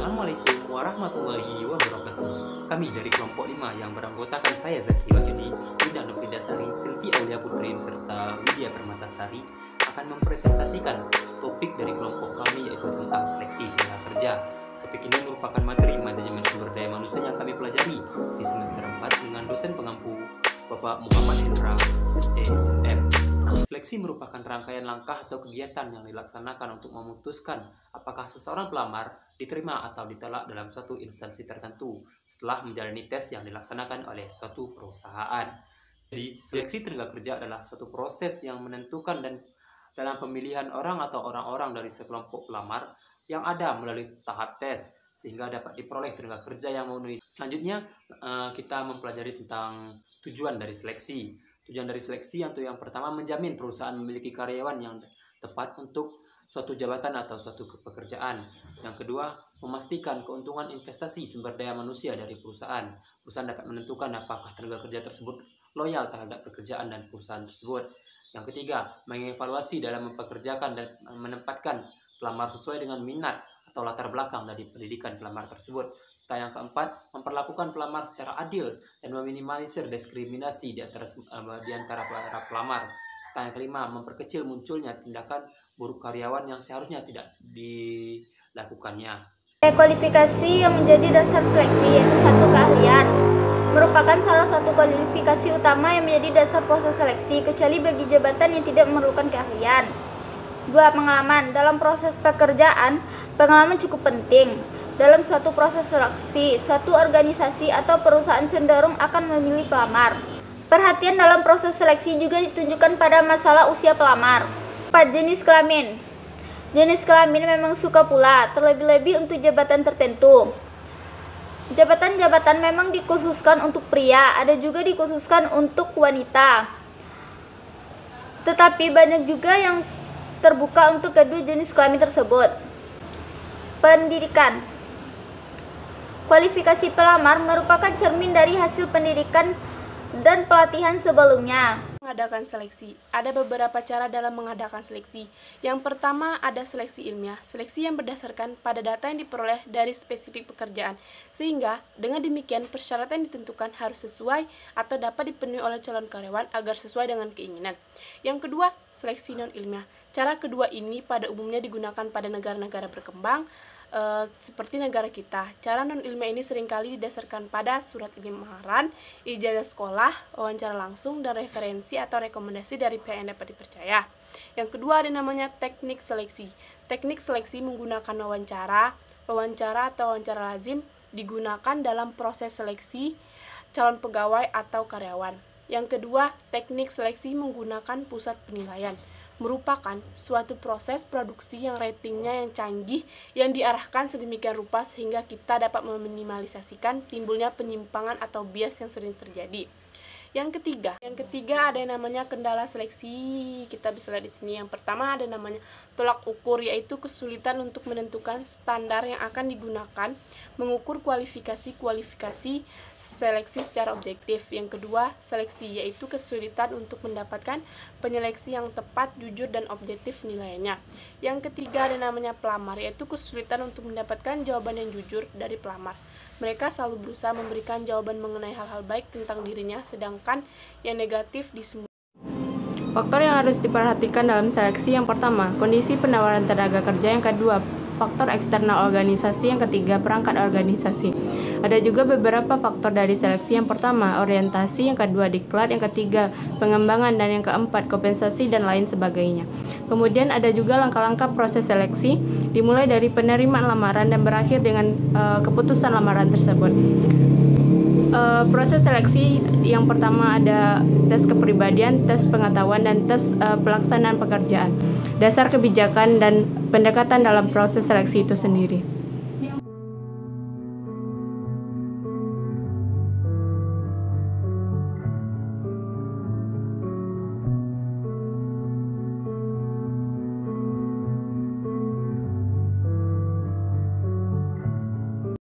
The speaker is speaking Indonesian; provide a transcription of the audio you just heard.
Assalamualaikum warahmatullahi wabarakatuh. Kami dari kelompok 5 yang beranggotakan saya Zaki Wahyudi, Linda Nofridasari, Silvi Aulia Putri, serta Widya Permatasari akan mempresentasikan topik dari kelompok kami, yaitu tentang seleksi tenaga kerja. Topik ini merupakan materi manajemen sumber daya manusia yang kami pelajari di semester 4 dengan dosen pengampu Bapak Muhammad Hendra, STM. Seleksi merupakan rangkaian langkah atau kegiatan yang dilaksanakan untuk memutuskan apakah seseorang pelamar diterima atau ditolak dalam suatu instansi tertentu setelah menjalani tes yang dilaksanakan oleh suatu perusahaan. Jadi, seleksi tenaga kerja adalah suatu proses yang menentukan dan dalam pemilihan orang atau orang-orang dari sekelompok pelamar yang ada melalui tahap tes sehingga dapat diperoleh tenaga kerja yang memenuhi. Selanjutnya, kita mempelajari tentang tujuan dari seleksi. Tujuan dari seleksi yang pertama menjamin perusahaan memiliki karyawan yang tepat untuk suatu jabatan atau suatu pekerjaan. Yang kedua, memastikan keuntungan investasi sumber daya manusia dari perusahaan. Perusahaan dapat menentukan apakah tenaga kerja tersebut loyal terhadap pekerjaan dan perusahaan tersebut. Yang ketiga, mengevaluasi dalam mempekerjakan dan menempatkan pelamar sesuai dengan minat atau latar belakang dari pendidikan pelamar tersebut. Serta yang keempat, memperlakukan pelamar secara adil dan meminimalisir diskriminasi di antara para pelamar. Serta yang kelima, memperkecil munculnya tindakan buruk karyawan yang seharusnya tidak dilakukannya. Kualifikasi yang menjadi dasar seleksi yaitu satu, keahlian. Merupakan salah satu kualifikasi utama yang menjadi dasar proses seleksi, kecuali bagi jabatan yang tidak memerlukan keahlian. 2. Pengalaman. Dalam proses pekerjaan, pengalaman cukup penting. Dalam suatu proses seleksi, suatu organisasi atau perusahaan cenderung akan memilih pelamar. Perhatian dalam proses seleksi juga ditunjukkan pada masalah usia pelamar. 4. Jenis kelamin. Jenis kelamin memang suka pula, terlebih-lebih untuk jabatan tertentu. Jabatan-jabatan memang dikhususkan untuk pria, ada juga dikhususkan untuk wanita. Tetapi banyak juga yang terbuka untuk kedua jenis kelamin tersebut. Pendidikan. Kualifikasi pelamar merupakan cermin dari hasil pendidikan dan pelatihan sebelumnya. Mengadakan seleksi. Ada beberapa cara dalam mengadakan seleksi. Yang pertama ada seleksi ilmiah. Seleksi yang berdasarkan pada data yang diperoleh dari spesifik pekerjaan. Sehingga dengan demikian persyaratan yang ditentukan harus sesuai atau dapat dipenuhi oleh calon karyawan agar sesuai dengan keinginan. Yang kedua, seleksi non ilmiah. Cara kedua ini pada umumnya digunakan pada negara-negara berkembang seperti negara kita. Cara non ilmiah ini seringkali didasarkan pada surat lamaran, ijazah sekolah, wawancara langsung, dan referensi atau rekomendasi dari pihak yang dapat dipercaya. Yang kedua ada namanya teknik seleksi. Teknik seleksi menggunakan wawancara atau wawancara lazim digunakan dalam proses seleksi calon pegawai atau karyawan. Yang kedua, teknik seleksi menggunakan pusat penilaian. Merupakan suatu proses produksi yang ratingnya yang canggih yang diarahkan sedemikian rupa sehingga kita dapat meminimalisasikan timbulnya penyimpangan atau bias yang sering terjadi. Yang ketiga ada yang namanya kendala seleksi. Kita bisa lihat di sini. Yang pertama ada namanya tolak ukur, yaitu kesulitan untuk menentukan standar yang akan digunakan mengukur kualifikasi seleksi secara objektif. Yang kedua, seleksi, yaitu kesulitan untuk mendapatkan penyeleksi yang tepat, jujur, dan objektif nilainya. Yang ketiga ada namanya pelamar, yaitu kesulitan untuk mendapatkan jawaban yang jujur dari pelamar. Mereka selalu berusaha memberikan jawaban mengenai hal-hal baik tentang dirinya, sedangkan yang negatif disembunyikan. Faktor yang harus diperhatikan dalam seleksi: yang pertama, kondisi penawaran tenaga kerja; yang kedua, faktor eksternal organisasi; yang ketiga, perangkat organisasi. Ada juga beberapa faktor dari seleksi. Yang pertama, orientasi; yang kedua, diklat; yang ketiga, pengembangan; dan yang keempat, kompensasi dan lain sebagainya. Kemudian ada juga langkah-langkah proses seleksi, dimulai dari penerimaan lamaran dan berakhir dengan keputusan lamaran tersebut. Proses seleksi yang pertama ada tes kepribadian, tes pengetahuan, dan tes pelaksanaan pekerjaan. Dasar kebijakan dan pendekatan dalam proses seleksi itu sendiri.